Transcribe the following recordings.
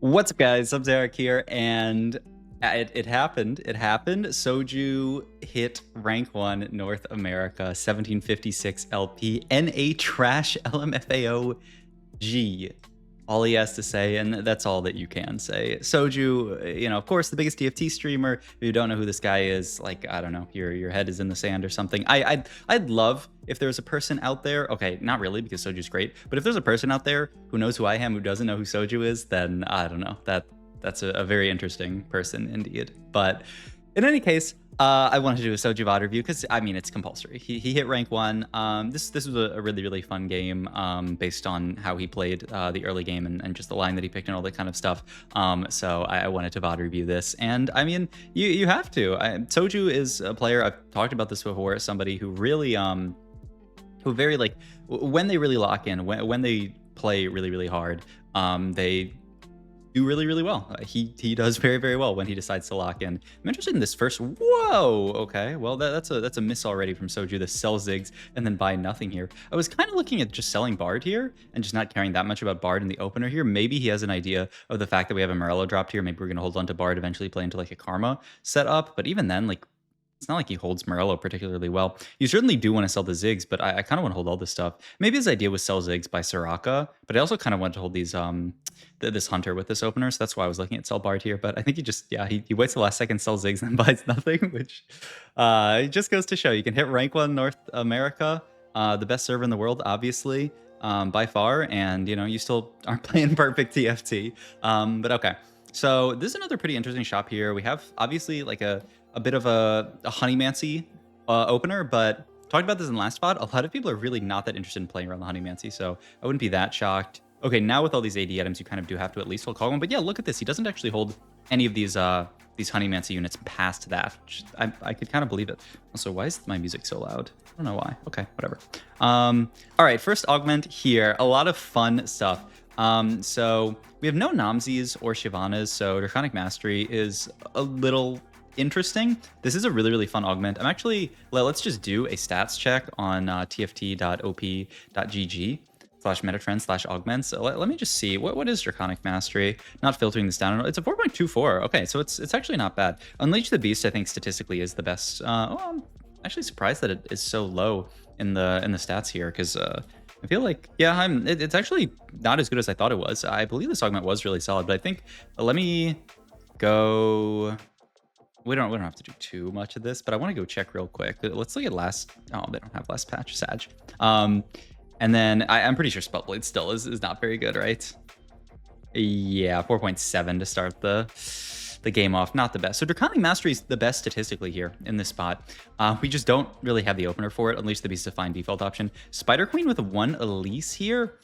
What's up, guys? I'm Zarek here, and it happened. It happened. Soju hit rank 1 North America, 1756 LP, NA trash LMFAO G. All he has to say, and that's all that you can say. Soju, of course, the biggest TFT streamer. If you don't know who this guy is, like, I don't know, your head is in the sand or something. I'd love if there's a person out there. Okay, not really, because Soju's great. But if there's a person out there who knows who I am, who doesn't know who Soju is, then I don't know. That's a very interesting person indeed. But in any case, I wanted to do a Soju VOD review because, I mean, it's compulsory. He hit rank 1. This was a really, really fun game based on how he played the early game and just the line that he picked and all that kind of stuff. So I wanted to VOD review this. And, I mean, you have to. Soju is a player, I've talked about this before, somebody who really, who very, like, when they really lock in, when they play really, really hard, they do really, really well. He does very, very well when he decides to lock in. I'm interested in this first. Whoa, okay. Well, that's a miss already from Soju. The sell Ziggs and then buy nothing here. I was kind of looking at just selling Bard here and just not caring that much about Bard in the opener here. Maybe he has an idea of the fact that we have a Morello dropped here. Maybe we're going to hold on to Bard, eventually play into like a Karma setup. But even then, like, it's not like he holds Morello particularly well. You certainly do want to sell the Ziggs, but I kind of want to hold all this stuff. Maybe his idea was sell Ziggs by Soraka, but I also kind of want to hold these this Hunter with this opener, so that's why I was looking at sell Bard here. But I think he just, yeah, he waits the last second, sells Ziggs, and then buys nothing, which it just goes to show you can hit rank 1 North America, the best server in the world, obviously, by far, and you still aren't playing perfect TFT. But okay. So this is another pretty interesting shop here. We have obviously like a bit of a Honeymancy opener, but talked about this in the last spot. A lot of people are really not that interested in playing around the Honeymancy, so I wouldn't be that shocked. Okay, now with all these AD items, you kind of do have to at least hold Cogman. But yeah, look at this. He doesn't actually hold any of these Honeymancy units past that, which I could kind of believe it. Also, why is my music so loud? I don't know why. Okay, whatever. All right, first augment here. A lot of fun stuff. So we have no Namzis or Shivanas, so Draconic Mastery is a little interesting. This is a really, really fun augment. I'm actually, let's just do a stats check on tft.op.gg/metatrend/augments. So let me just see, what is Draconic Mastery? Not filtering this down. It's a 4.24. Okay, so it's actually not bad. Unleash the Beast, I think, statistically is the best. I'm actually surprised that it is so low in the stats here, because I feel like, yeah, it's actually not as good as I thought it was. I believe this augment was really solid, but I think, let me go. We don't have to do too much of this, but I want to go check real quick. Let's look at last. Oh, they don't have last patch, Sag. And then I'm pretty sure Spellblade still is not very good, right? Yeah, 4.7 to start the game off. Not the best. So Draconic Mastery is the best statistically here in this spot. We just don't really have the opener for it. Unleash the Beast is a fine default option. Spider Queen with 1 Elise here.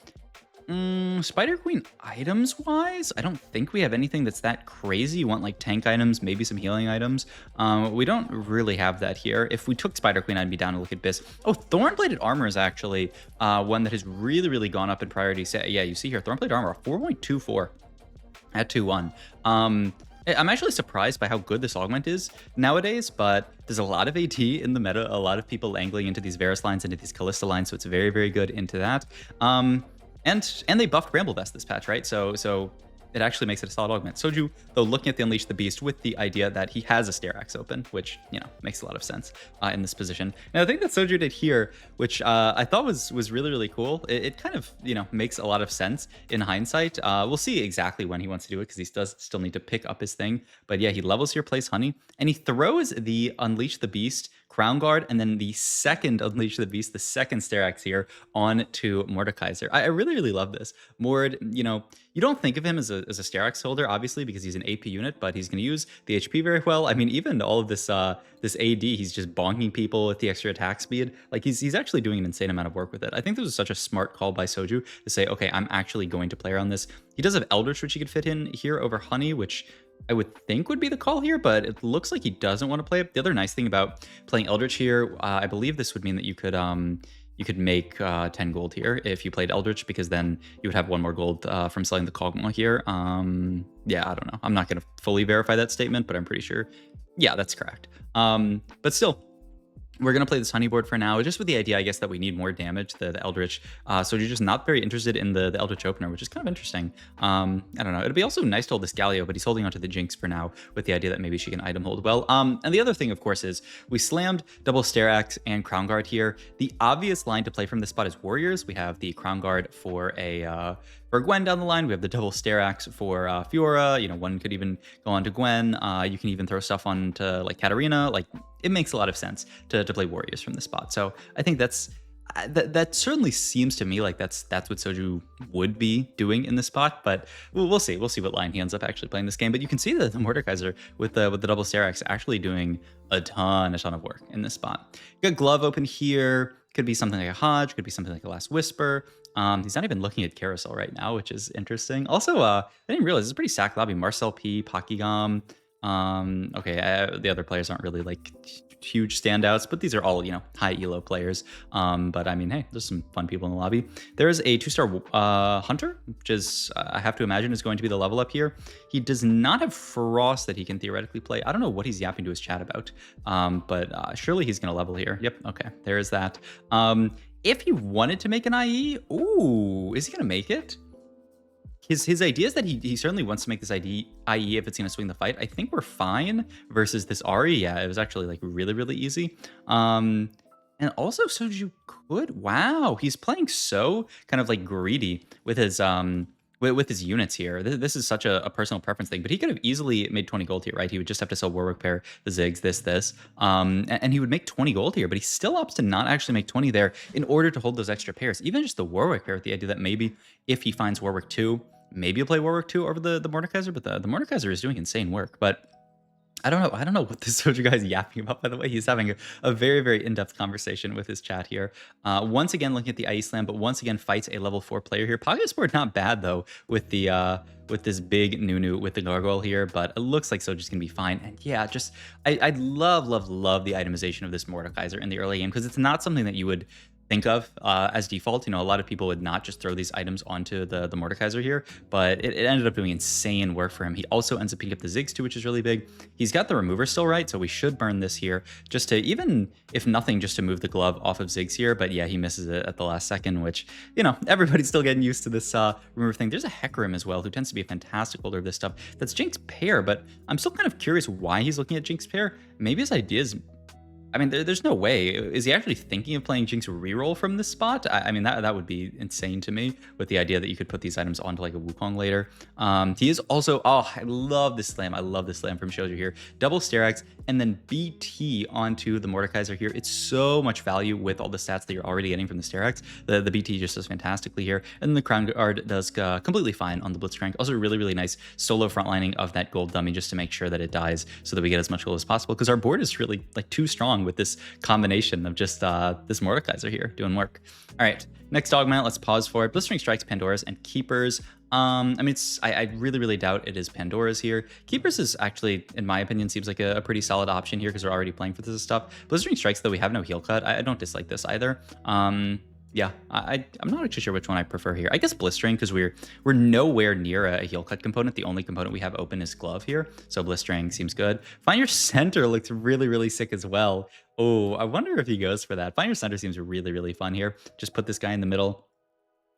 Spider Queen items wise, I don't think we have anything that's that crazy. You want like tank items, maybe some healing items. We don't really have that here. If we took Spider Queen, I'd be down to look at Biss. Oh, Thornbladed Armor is actually one that has really, really gone up in priority. Yeah, you see here, Thornbladed Armor, 4.24 at 2-1. I'm actually surprised by how good this augment is nowadays, but there's a lot of AD in the meta, a lot of people angling into these Varus lines, into these Callista lines, so it's very, very good into that. And they buffed Bramblevest this patch, right? So it actually makes it a solid augment. Soju, though, looking at the Unleash the Beast with the idea that he has a Sterax open, which, makes a lot of sense in this position. And I think that Soju did here, which I thought was really, really cool. It kind of, makes a lot of sense in hindsight. We'll see exactly when he wants to do it, because he does still need to pick up his thing. But yeah, he levels here, plays Honey, and he throws the Unleash the Beast Crown Guard, and then the second Unleash the Beast, the second Sterax here, on to Mordekaiser. I really, really love this. Mord, you don't think of him as a Sterax holder, obviously, because he's an AP unit, but he's going to use the HP very well. I mean, even all of this this AD, he's just bonking people with the extra attack speed. Like, he's actually doing an insane amount of work with it. I think this was such a smart call by Soju to say, okay, I'm actually going to play around this. He does have Eldritch, which he could fit in here over Honey, which I would think would be the call here, but it looks like he doesn't want to play it. The other nice thing about playing Eldritch here, I believe this would mean that you could make 10 gold here if you played Eldritch, because then you would have 1 more gold from selling the Kog'Maw here. Yeah, I don't know. I'm not going to fully verify that statement, but I'm pretty sure. Yeah, that's correct. But still, We're going to play this honey board for now, just with the idea, I guess, that we need more damage, the Eldritch. So you're just not very interested in the Eldritch opener, which is kind of interesting. I don't know. It'd be also nice to hold this Galio, but he's holding onto the Jinx for now with the idea that maybe she can item hold well. And the other thing, of course, is we slammed double Stair Axe and Crown Guard here. The obvious line to play from this spot is Warriors. We have the Crown Guard for for Gwen down the line. We have the double Stair Axe for Fiora. You know, one could even go on to Gwen. You can even throw stuff on to like Katarina. Like, it makes a lot of sense to play Warriors from this spot. So I think that certainly seems to me like that's what Soju would be doing in this spot, but we'll see. We'll see what line he ends up actually playing this game. But you can see that the Mordekaiser with the double Stair Axe actually doing a ton of work in this spot. You got Glove open here. Could be something like a Hodge. Could be something like a Last Whisper. He's not even looking at Carousel right now, which is interesting. Also, I didn't realize it's a pretty sack lobby. Marcel P, Pakigam. Okay, the other players aren't really like huge standouts, but these are all, you know, high elo players. But I mean, hey, there's some fun people in the lobby. There is a 2-star Hunter, which is, I have to imagine, is going to be the level up here. He does not have Frost that he can theoretically play. I don't know what he's yapping to his chat about, but surely he's going to level here. Yep, okay, there is that. If he wanted to make an IE, ooh, is he going to make it? His idea is that he certainly wants to make this IE if it's going to swing the fight. I think we're fine versus this Ari. Yeah, it was actually like really easy. And also Soju could, wow, he's playing so kind of like greedy with his units here. This is such a personal preference thing, but he could have easily made 20 gold here, right? He would just have to sell Warwick Pair, the Ziggs, this, and he would make 20 gold here, but he still opts to not actually make 20 there in order to hold those extra pairs. Even just the Warwick Pair with the idea that maybe if he finds Warwick 2, maybe you'll play Warwick 2 over the Mordekaiser, but the Mordekaiser is doing insane work. But I don't know what this Soju guy is yapping about, by the way. He's having a very in-depth conversation with his chat here. Once again, looking at the IE Slam, but once again fights a level 4 player here. Pagasport not bad, though, with the with this big Nunu with the Gargoyle here, but it looks like Soju's gonna be fine. And yeah, just I love the itemization of this Mordekaiser in the early game, because it's not something that you would think of as default. You know, a lot of people would not just throw these items onto the Mordekaiser here, but it ended up doing insane work for him. He also ends up picking up the Ziggs too, which is really big. He's got the remover still, right? So we should burn this here just to, even if nothing, just to move the glove off of Ziggs here. But yeah, he misses it at the last second, which, you know, everybody's still getting used to this remover thing. There's a Hecarim as well, who tends to be a fantastic holder of this stuff. That's Jinx Pair, but I'm still kind of curious why he's looking at Jinx Pair. Maybe his idea is, I mean, there's no way. Is he actually thinking of playing Jinx Reroll from this spot? I mean, that would be insane to me, with the idea that you could put these items onto like a Wukong later. He is also, oh, I love this slam. I love this slam from Shoju here. Double Stair Axe and then BT onto the Mordekaiser here. It's so much value with all the stats that you're already getting from the Stair Axe. The BT just does fantastically here. And the Crown Guard does completely fine on the Blitzcrank. Also really nice solo frontlining of that gold dummy just to make sure that it dies so that we get as much gold as possible, because our board is really like too strong with this combination of just this Mordekaiser here doing work. All right, next augment, let's pause for it. Blistering Strikes, Pandora's, and Keepers. I mean, I really doubt it is Pandora's here. Keepers is actually, in my opinion, seems like a pretty solid option here because we're already playing for this stuff. Blistering Strikes, though, we have no heal cut. I don't dislike this either. Yeah, I'm not actually sure which one I prefer here. I guess Blistering, because we're nowhere near a heal cut component. The only component we have open is Glove here, so Blistering seems good. Find Your Center looks really sick as well. Oh, I wonder if he goes for that. Find Your Center seems really fun here. Just put this guy in the middle,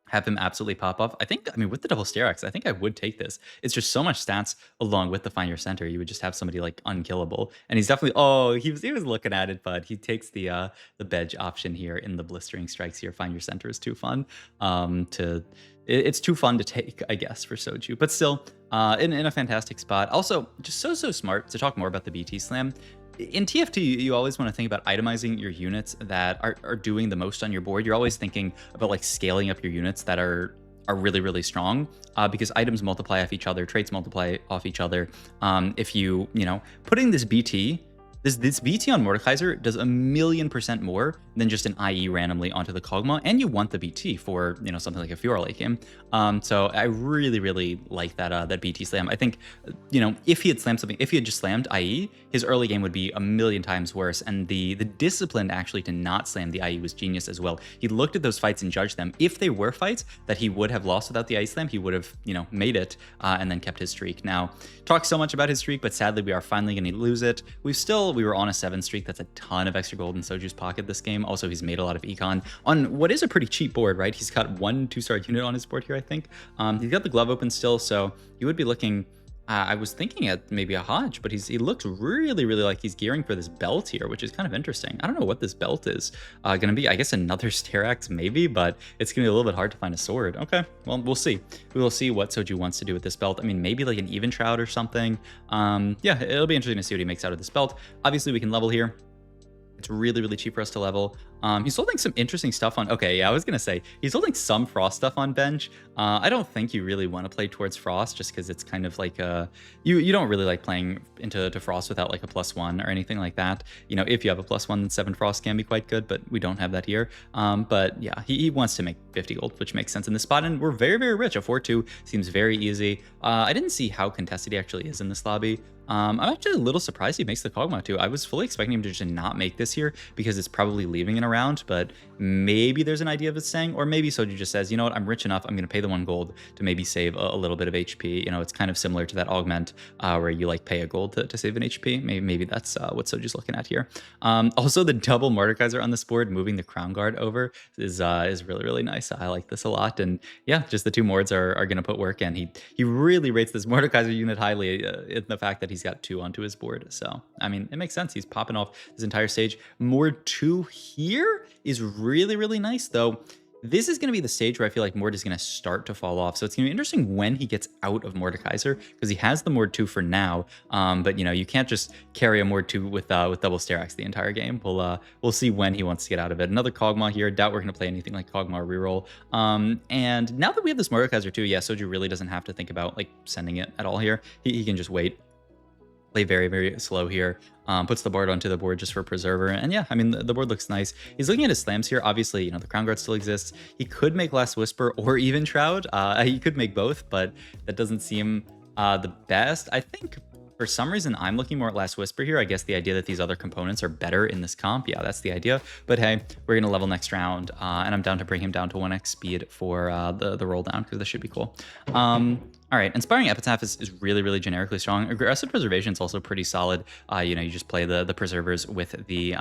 have him absolutely pop off. I mean, with the double Stair Axe, I think I would take this. It's just so much stats along with the Find Your Center. You would just have somebody like unkillable. And he's definitely, oh, he was looking at it, but he takes the Bedge option here in the Blistering Strikes here. Find Your Center is too fun it's too fun to take, I guess, for Soju. But still, in a fantastic spot. Also, just so smart. To talk more about the BT Slam, in TFT, you always want to think about itemizing your units that are doing the most on your board. You're always thinking about like scaling up your units that are really strong, because items multiply off each other, traits multiply off each other. If you know, putting this BT, this BT on Mordekaiser does 1,000,000% more than just an IE randomly onto the Kog'Maw, and you want the BT for, you know, something like a Fiora late game. So I really like that BT slam. I think, you know, if he had slammed something, if he had just slammed IE, his early game would be 1,000,000 times worse. And the discipline actually to not slam the IE was genius as well. He looked at those fights and judged them. If they were fights that he would have lost without the IE slam, he would have, you know, made it and then kept his streak. Now, talked so much about his streak, but sadly we are finally going to lose it. We've still while we were on a 7 streak, that's a ton of extra gold in Soju's pocket this game. Also, he's made a lot of econ on what is a pretty cheap board, right? He's got 1 2-star unit on his board here, I think. He's got the glove open still, so you would be looking... I was thinking at maybe a Hodge, but he looks really, really like he's gearing for this belt here, which is kind of interesting. I don't know what this belt is going to be. I guess another Sterax maybe, but it's going to be a little bit hard to find a sword. Okay, well, we'll see. We will see what Soju wants to do with this belt. I mean, maybe like an even shroud or something. Yeah, it'll be interesting to see what he makes out of this belt. Obviously, we can level here. It's really, really cheap for us to level. He's holding some interesting stuff on... Okay, yeah, I was going to say, he's holding some Frost stuff on bench. I don't think you really want to play towards Frost just because it's kind of like a... You don't really like playing into Frost without like a +1 or anything like that. You know, if you have a +1, then 7 Frost can be quite good, but we don't have that here. But yeah, he wants to make 50 gold, which makes sense in this spot, and we're very, very rich. A 4-2 seems very easy. I didn't see how contested he actually is in this lobby. I'm actually a little surprised he makes the Kog'Maw too. I was fully expecting him to just not make this here because it's probably leaving in a round, but maybe there's an idea of it staying, or maybe Soju just says, you know what, I'm rich enough, I'm going to pay the 1 gold to maybe save a little bit of HP. You know, it's kind of similar to that augment where you like pay a gold to save an HP. Maybe that's what Soju's looking at here. Also, the double Mordekaiser on this board, moving the Crown Guard over is really, really nice. I like this a lot, and yeah, just the 2 Mords are going to put work in. He really rates this Mordekaiser unit highly in the fact that he's got 2 onto his board. So, I mean, it makes sense. He's popping off this entire stage. Mord 2 here is really, really nice, though. This is going to be the stage where I feel like Mord is going to start to fall off. So it's going to be interesting when he gets out of Mordekaiser, because he has the Mord 2 for now. But, you know, you can't just carry a Mord 2 with double Sterax the entire game. We'll see when he wants to get out of it. Another Kog'Maw here. Doubt we're going to play anything like Kog'Maw reroll. And now that we have this Mordekaiser too, yeah, Soju really doesn't have to think about like sending it at all here. He can just wait. Play very, very slow here. Puts the Bard onto the board just for Preserver. And yeah, I mean, the board looks nice. He's looking at his slams here. Obviously, you know, the Crown Guard still exists. He could make Last Whisper or even Shroud. He could make both, but that doesn't seem the best. I think for some reason, I'm looking more at Last Whisper here. I guess the idea that these other components are better in this comp. Yeah, that's the idea. But hey, we're going to level next round. And I'm down to bring him down to 1x speed for the roll down, because this should be cool. All right, Inspiring Epitaph is really, really generically strong. Aggressive Preservation is also pretty solid. You know, you just play the Preservers with the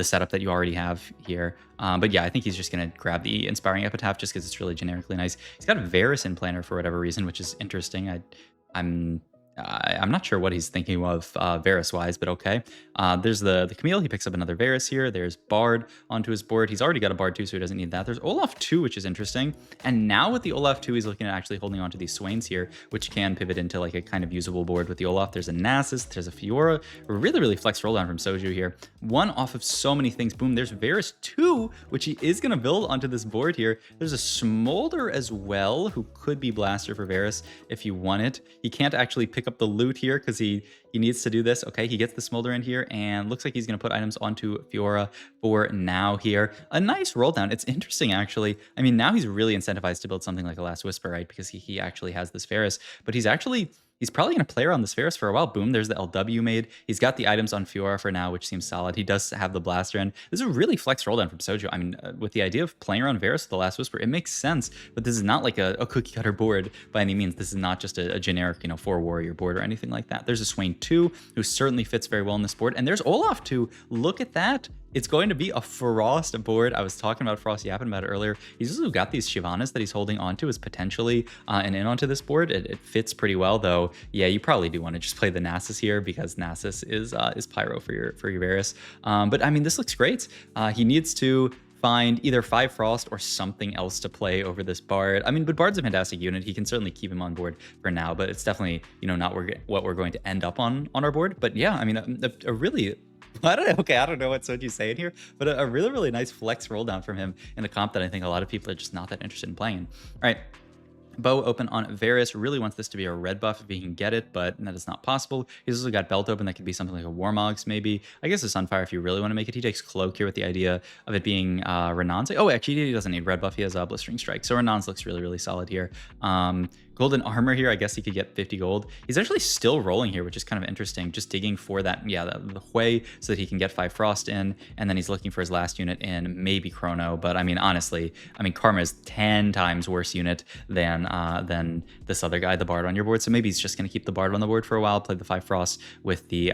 setup that you already have here. But yeah, I think he's just going to grab the Inspiring Epitaph just because it's really generically nice. He's got a Varus in planner for whatever reason, which is interesting. I'm not sure what he's thinking of Varus-wise, but okay. There's the Camille. He picks up another Varus here. There's Bard onto his board. He's already got a Bard 2, so he doesn't need that. There's Olaf 2, which is interesting. And now with the Olaf 2, he's looking at actually holding onto these Swains here, which can pivot into like a kind of usable board with the Olaf. There's a Nasus. There's a Fiora. Really, really flex roll down from Soju here. One off of so many things. Boom, there's Varus 2, which he is going to build onto this board here. There's a Smolder as well, who could be Blaster for Varus if you want it. He can't actually pick up the loot here because he needs to do this. Okay, he gets the Smolder in here and looks like he's going to put items onto Fiora for now here. A nice roll down. It's interesting, actually. I mean, now he's really incentivized to build something like a Last Whisper, right? Because he actually has this Varus, but he's probably going to play around this Varus for a while. Boom, there's the LW made. He's got the items on Fiora for now, which seems solid. He does have the Blaster in. This is a really flex roll down from Soju. I mean, with the idea of playing around Varus with the Last Whisper, it makes sense, but this is not like a cookie cutter board by any means. This is not just a generic, you know, 4-warrior board or anything like that. There's a Swain 2, who certainly fits very well in this board. And there's Olaf 2. Look at that. It's going to be a Frost board. I was talking about Frost, yapping about it earlier. He's also got these Shivanas that he's holding onto as potentially an in onto this board. It fits pretty well, though. Yeah, you probably do want to just play the Nasus here because Nasus is Pyro for your Varus. But I mean, this looks great. He needs to find either 5 Frost or something else to play over this Bard. I mean, but Bard's a fantastic unit. He can certainly keep him on board for now, but it's definitely, you know, not what we're going to end up on our board. But yeah, I mean, a really... I don't know what Soju's saying here, but a really, really nice flex roll down from him in the comp that I think a lot of people are just not that interested in playing. All right. Bow open on Varus. Really wants this to be a red buff if he can get it, but that is not possible. He's also got belt open. That could be something like a Warmogs, maybe. I guess a Sunfire if you really want to make it. He takes Cloak here with the idea of it being Renan's. Oh, actually, he doesn't need red buff. He has a Blistering Strike. So Renan's looks really, really solid here. Golden Armor here, I guess he could get 50 gold. He's actually still rolling here, which is kind of interesting. Just digging for that, yeah, the Hui so that he can get 5 Frost in, and then he's looking for his last unit in maybe Chrono. But I mean, honestly, I mean, Karma is 10 times worse unit than than this other guy, the Bard, on your board. So maybe he's just going to keep the Bard on the board for a while, play the 5 Frost with the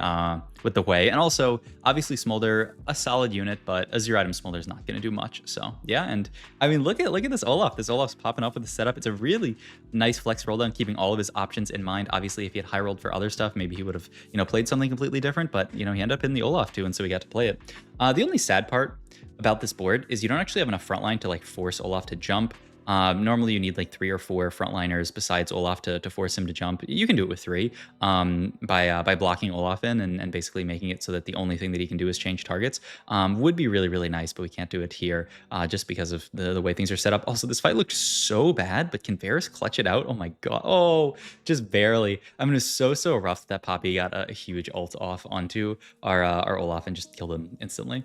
Way. And also, obviously, Smolder, a solid unit, but a 0 item Smolder is not going to do much. So yeah, and I mean, look at this Olaf. This Olaf's popping up with the setup. It's a really nice flex roll down, keeping all of his options in mind. Obviously, if he had high rolled for other stuff, maybe he would have, played something completely different, but he ended up in the Olaf too, and so we got to play it. The only sad part about this board is you don't actually have enough frontline to like force Olaf to jump. Normally you need like 3 or 4 frontliners besides Olaf to force him to jump. You can do it with 3 by blocking Olaf in and basically making it so that the only thing that he can do is change targets. Would be really, really nice, but we can't do it here just because of the way things are set up. Also, this fight looked so bad, but can Varus clutch it out? Oh my god. Oh, just barely. I mean, it was so rough that Poppy got a huge ult off onto our Olaf and just killed him instantly.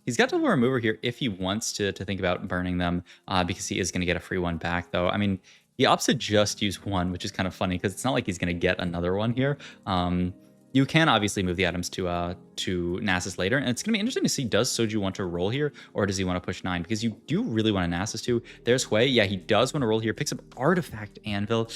He's got double remover here if he wants to think about burning them, because he is going to get a free one back, though. I mean, he opts to just use 1, which is kind of funny because it's not like he's going to get another one here. You can obviously move the items to Nasus later, and it's going to be interesting to see, does Soju want to roll here, or does he want to push 9? Because you do really want a Nasus too. There's Hui. Yeah, he does want to roll here. Picks up Artifact Anvil.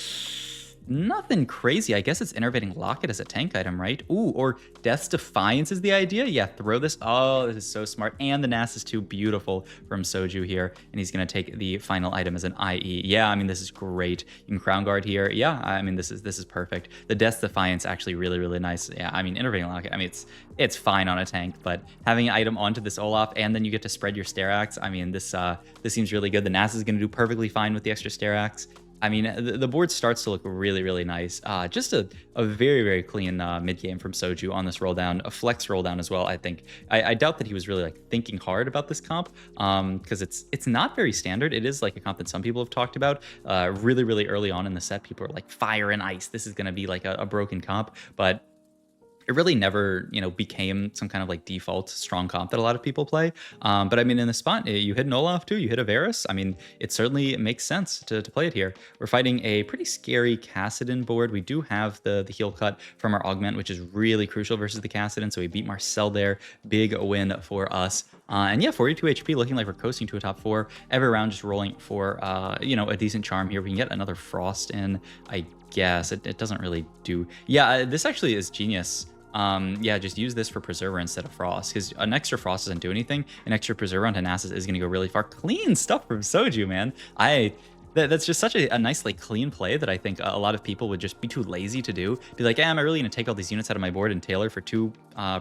Nothing crazy. I guess it's Enervating Locket as a tank item, right? Ooh, or Death's Defiance is the idea. Yeah, throw this. Oh, this is so smart. And the Nasus too, beautiful from Soju here. And he's going to take the final item as an IE. Yeah, I mean, this is great. You can Crown Guard here. Yeah, I mean, this is perfect. The Death's Defiance actually really, really nice. Yeah, I mean, Enervating Locket, I mean, it's fine on a tank, but having an item onto this Olaf, and then you get to spread your Sterax, I mean, this seems really good. The Nasus is going to do perfectly fine with the extra Sterax. I mean, the board starts to look really, really nice. Just a very, very clean mid game from Soju on this roll down, a flex roll down as well. I think I doubt that he was really like thinking hard about this comp, because it's not very standard. It is like a comp that some people have talked about. Really, really early on in the set, people are like fire and ice. This is going to be like a broken comp, but it really never, became some kind of like default strong comp that a lot of people play. But I mean, in the spot, you hit an Olaf too, you hit a Varus. I mean, it certainly makes sense to play it here. We're fighting a pretty scary Kassadin board. We do have the heal cut from our augment, which is really crucial versus the Kassadin. So we beat Marcel there. Big win for us. And yeah, 42 HP, looking like we're coasting to a top 4. Every round just rolling for, a decent charm here. We can get another Frost in, I guess. It doesn't really do. Yeah, this actually is genius. Yeah, just use this for Preserver instead of Frost, because an extra Frost doesn't do anything. An extra Preserver onto Nasus is going to go really far. Clean stuff from Soju, man. That's just such a nice, like, clean play that I think a lot of people would just be too lazy to do. Be like, am I really going to take all these units out of my board and tailor for 2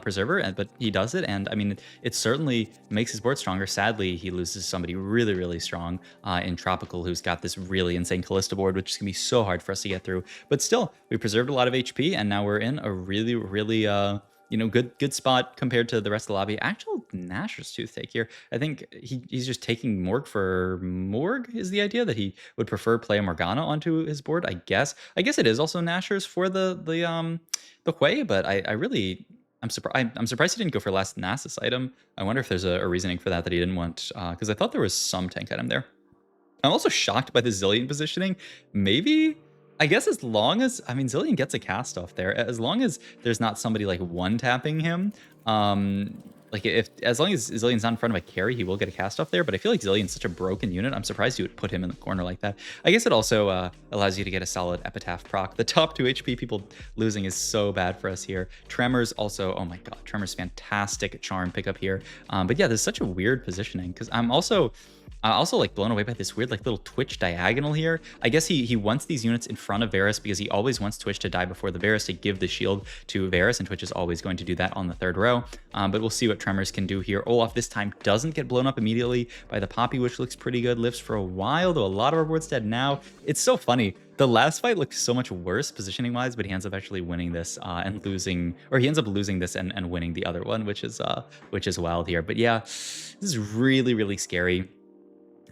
Preserver? But he does it, and I mean, it certainly makes his board stronger. Sadly, he loses somebody really, really strong in Tropical, who's got this really insane Callista board, which is going to be so hard for us to get through. But still, we preserved a lot of HP, and now we're in a really, really... good spot compared to the rest of the lobby. Actual Nashor's Tooth take here. I think he's just taking Morg for Morg is the idea, that he would prefer play a Morgana onto his board, I guess. I guess it is also Nashor's for the Hui, but I'm surprised he didn't go for last Nasus item. I wonder if there's a reasoning for that he didn't want, because I thought there was some tank item there. I'm also shocked by the Zillion positioning. Maybe... I guess as long as, I mean, Zillion gets a cast off there, as long as there's not somebody like one-tapping him, as long as Zillion's not in front of a carry, he will get a cast off there, but I feel like Zillion's such a broken unit, I'm surprised you would put him in the corner like that. I guess it also allows you to get a solid Epitaph proc. The top 2 HP people losing is so bad for us here. Tremors also, oh my god, Tremors fantastic charm pickup here. But yeah, there's such a weird positioning, because I'm also like blown away by this weird like little Twitch diagonal here. I guess he wants these units in front of Varus because he always wants Twitch to die before the Varus to give the shield to Varus, and Twitch is always going to do that on the 3rd row. But we'll see what Tremors can do here. Olaf this time doesn't get blown up immediately by the Poppy, which looks pretty good. Lives for a while, though a lot of our board's dead now. It's so funny. The last fight looked so much worse positioning wise, but he ends up actually winning this and losing, or he ends up losing this and winning the other one, which is wild here. But yeah, this is really, really scary.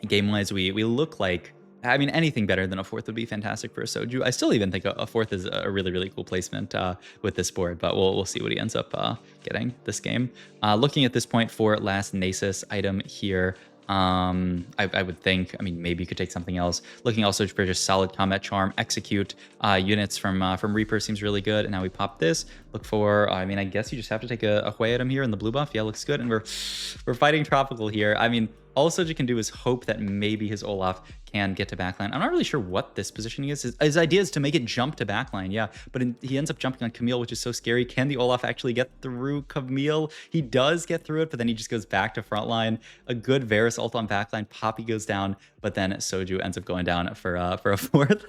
Game-wise, we look like, I mean, anything better than a 4th would be fantastic for a Soju. I still even think a 4th is a really, really cool placement with this board, but we'll see what he ends up getting this game. Looking at this point for last Nasus item here, I would think, I mean, maybe you could take something else. Looking also for just solid combat charm, execute units from Reaper seems really good. And now we pop this. Look for, I mean, I guess you just have to take a Hui item here in the blue buff. Yeah, looks good. And we're fighting Tropical here. I mean, all Soju can do is hope that maybe his Olaf can get to backline. I'm not really sure what this positioning is. His idea is to make it jump to backline, yeah, but he ends up jumping on Camille, which is so scary. Can the Olaf actually get through Camille? He does get through it, but then he just goes back to frontline. A good Varus ult on backline. Poppy goes down, but then Soju ends up going down for a fourth.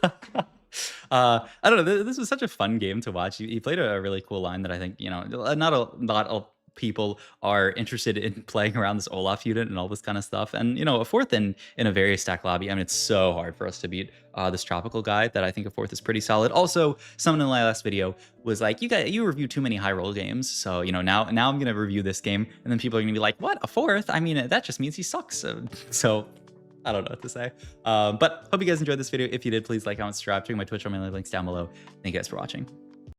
I don't know. This was such a fun game to watch. He played a really cool line that I think, you know, not a lot of people are interested in playing around this Olaf unit and all this kind of stuff. And, you know, a fourth in a very stacked lobby. I mean, it's so hard for us to beat this tropical guy that I think a fourth is pretty solid. Also, someone in my last video was like, you review too many high roll games. So, you know, now I'm going to review this game. And then people are going to be like, what, a fourth? I mean, that just means he sucks. So I don't know what to say. But hope you guys enjoyed this video. If you did, please like, comment, subscribe, check my Twitch or my links down below. Thank you guys for watching.